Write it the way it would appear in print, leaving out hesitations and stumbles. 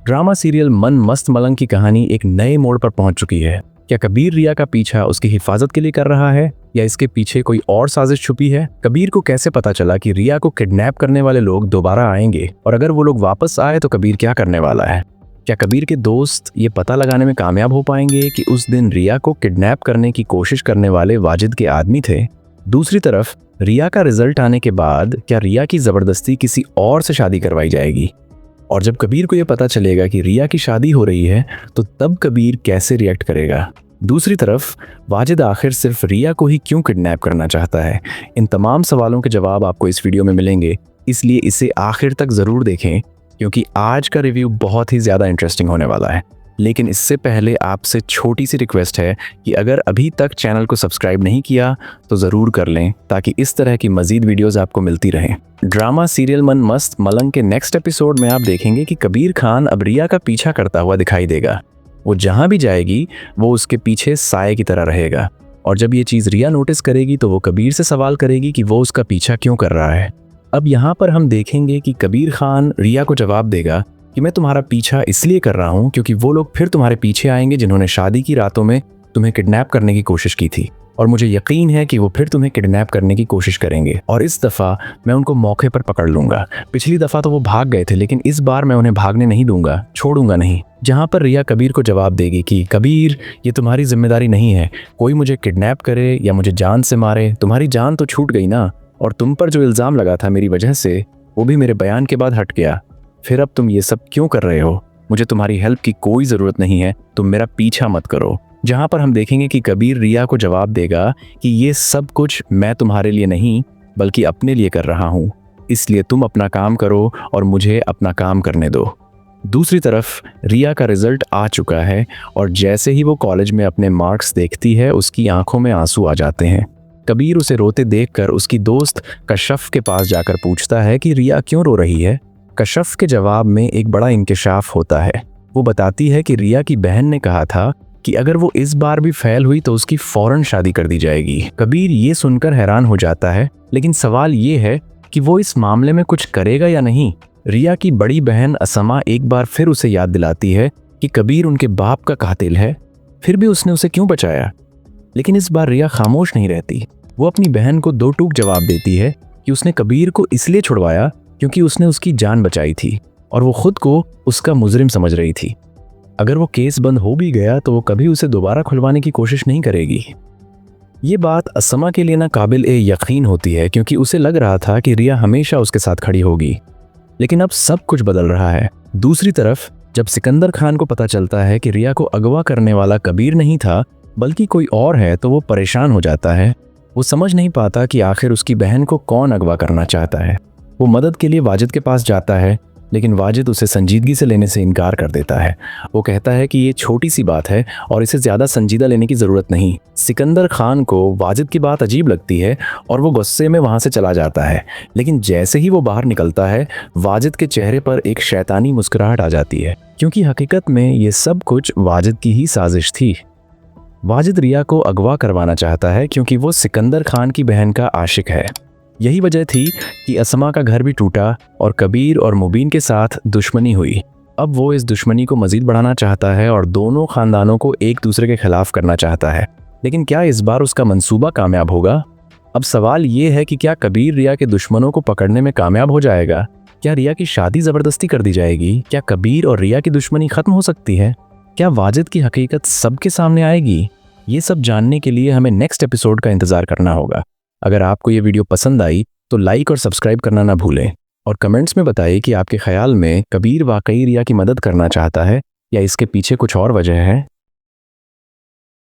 Drama serial मन मस्त मलंग की कहानी एक नए मोड़ पर पहुंच चुकी है। क्या कबीर रिया का पीछा उसकी हिफाजत के लिए कर रहा है या इसके पीछे कोई और साजिश छुपी है? कबीर को कैसे पता चला कि रिया को किडनैप करने वाले लोग दोबारा आएंगे, और अगर वो लोग वापस आए तो कबीर क्या करने वाला है? क्या कबीर के दोस्त ये पता लगाने में कामयाब हो पाएंगे कि उस दिन रिया को किडनैप करने की कोशिश करने वाले वाजिद के आदमी थे? दूसरी तरफ रिया का रिजल्ट आने के बाद क्या रिया की जबरदस्ती किसी और से शादी करवाई जाएगी? और जब कबीर को यह पता चलेगा कि रिया की शादी हो रही है तो तब कबीर कैसे रिएक्ट करेगा? दूसरी तरफ वाजिद आखिर सिर्फ रिया को ही क्यों किडनैप करना चाहता है? इन तमाम सवालों के जवाब आपको इस वीडियो में मिलेंगे, इसलिए इसे आखिर तक ज़रूर देखें क्योंकि आज का रिव्यू बहुत ही ज़्यादा इंटरेस्टिंग होने वाला है। लेकिन इससे पहले आपसे छोटी सी रिक्वेस्ट है कि अगर अभी तक चैनल को सब्सक्राइब नहीं किया तो ज़रूर कर लें ताकि इस तरह की मज़ीद वीडियोज़ आपको मिलती रहें। ड्रामा सीरियल मन मस्त मलंग के नेक्स्ट एपिसोड में आप देखेंगे कि कबीर खान अब रिया का पीछा करता हुआ दिखाई देगा। वो जहाँ भी जाएगी वो उसके पीछे साए की तरह रहेगा, और जब ये चीज़ रिया नोटिस करेगी तो वो कबीर से सवाल करेगी कि वो उसका पीछा क्यों कर रहा है। अब यहाँ पर हम देखेंगे कि कबीर खान रिया को जवाब देगा कि मैं तुम्हारा पीछा इसलिए कर रहा हूँ क्योंकि वो लोग फिर तुम्हारे पीछे आएंगे जिन्होंने शादी की रातों में तुम्हें किडनैप करने की कोशिश की थी, और मुझे यकीन है कि वो फिर तुम्हें किडनैप करने की कोशिश करेंगे, और इस दफ़ा मैं उनको मौके पर पकड़ लूंगा। पिछली दफ़ा तो वो भाग गए थे, लेकिन इस बार मैं उन्हें भागने नहीं दूंगा, छोड़ूंगा नहीं। जहाँ पर रिया कबीर को जवाब देगी कि कबीर, ये तुम्हारी जिम्मेदारी नहीं है, कोई मुझे किडनैप करे या मुझे जान से मारे, तुम्हारी जान तो छूट गई ना, और तुम पर जो इल्ज़ाम लगा था मेरी वजह से वो भी मेरे बयान के बाद हट गया। फिर अब तुम ये सब क्यों कर रहे हो? मुझे तुम्हारी हेल्प की कोई ज़रूरत नहीं है, तुम मेरा पीछा मत करो। जहाँ पर हम देखेंगे कि कबीर रिया को जवाब देगा कि ये सब कुछ मैं तुम्हारे लिए नहीं बल्कि अपने लिए कर रहा हूँ, इसलिए तुम अपना काम करो और मुझे अपना काम करने दो। दूसरी तरफ रिया का रिजल्ट आ चुका है, और जैसे ही वो कॉलेज में अपने मार्क्स देखती है उसकी आंखों में आंसू आ जाते हैं। कबीर उसे रोते देखकर उसकी दोस्त कशफ के पास जाकर पूछता है कि रिया क्यों रो रही है। कशफ के जवाब में एक बड़ा इंकिशाफ होता है। वो बताती है कि रिया की बहन ने कहा था कि अगर वो इस बार भी फेल हुई तो उसकी फौरन शादी कर दी जाएगी। कबीर ये सुनकर हैरान हो जाता है, लेकिन सवाल ये है कि वो इस मामले में कुछ करेगा या नहीं। रिया की बड़ी बहन असमा एक बार फिर उसे याद दिलाती है कि कबीर उनके बाप का कातिल है, फिर भी उसने उसे क्यों बचाया। लेकिन इस बार रिया खामोश नहीं रहती। वो अपनी बहन को दो टूक जवाब देती है कि उसने कबीर को इसलिए छुड़वाया क्योंकि उसने उसकी जान बचाई थी और वो खुद को उसका मुजरिम समझ रही थी। अगर वो केस बंद हो भी गया तो वो कभी उसे दोबारा खुलवाने की कोशिश नहीं करेगी। ये बात असमा के लिए ना काबिल यकीन होती है क्योंकि उसे लग रहा था कि रिया हमेशा उसके साथ खड़ी होगी, लेकिन अब सब कुछ बदल रहा है। दूसरी तरफ जब सिकंदर खान को पता चलता है कि रिया को अगवा करने वाला कबीर नहीं था बल्कि कोई और है तो वो परेशान हो जाता है। वो समझ नहीं पाता कि आखिर उसकी बहन को कौन अगवा करना चाहता है। वो मदद के लिए वाजिद के पास जाता है, लेकिन वाजिद उसे संजीदगी से लेने से इनकार कर देता है। वो कहता है कि ये छोटी सी बात है और इसे ज़्यादा संजीदा लेने की ज़रूरत नहीं। सिकंदर खान को वाजिद की बात अजीब लगती है और वो गुस्से में वहाँ से चला जाता है, लेकिन जैसे ही वो बाहर निकलता है वाजिद के चेहरे पर एक शैतानी मुस्कुराहट आ जाती है, क्योंकि हकीकत में ये सब कुछ वाजिद की ही साजिश थी। वाजिद रिया को अगवा करवाना चाहता है क्योंकि वो सिकंदर खान की बहन का आशिक है। यही वजह थी कि असमा का घर भी टूटा और कबीर और मुबीन के साथ दुश्मनी हुई। अब वो इस दुश्मनी को मज़ीद बढ़ाना चाहता है और दोनों ख़ानदानों को एक दूसरे के खिलाफ करना चाहता है। लेकिन क्या इस बार उसका मंसूबा कामयाब होगा? अब सवाल ये है कि क्या कबीर रिया के दुश्मनों को पकड़ने में कामयाब हो जाएगा? क्या रिया की शादी ज़बरदस्ती कर दी जाएगी? क्या कबीर और रिया की दुश्मनी ख़त्म हो सकती है? क्या वाजिद की हकीकत सबके सामने आएगी? ये सब जानने के लिए हमें नेक्स्ट एपिसोड का इंतज़ार करना होगा। अगर आपको ये वीडियो पसंद आई तो लाइक और सब्सक्राइब करना ना भूलें, और कमेंट्स में बताइए कि आपके ख्याल में कबीर वाकई रिया की मदद करना चाहता है या इसके पीछे कुछ और वजह है।